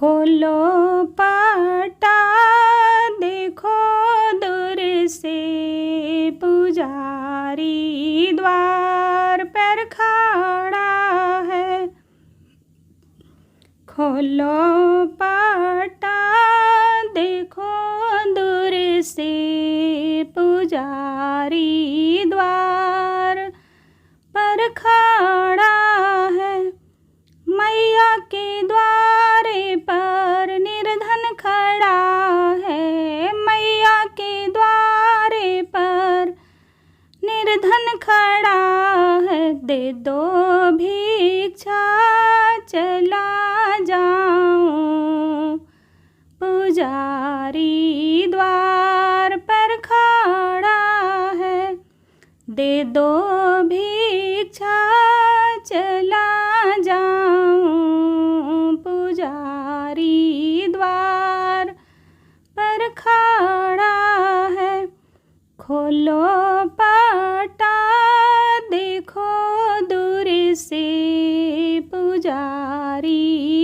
खोलो पाटा देखो दूर से पुजारी द्वार पर खड़ा है। खोलो पाटा देखो दूर से पुजारी द्वार पर खड़ा है। मैया के द्वारे पर निर्धन खड़ा है। मैया के द्वारे पर निर्धन खड़ा है। दे दो भिक्षा चला जाऊं, पुजारी द्वार पर खड़ा है। दे दो भिक्षा चला जाऊं, पुजारी द्वार पर खड़ा है। खोलो पाटा देखो दूर से पुजारी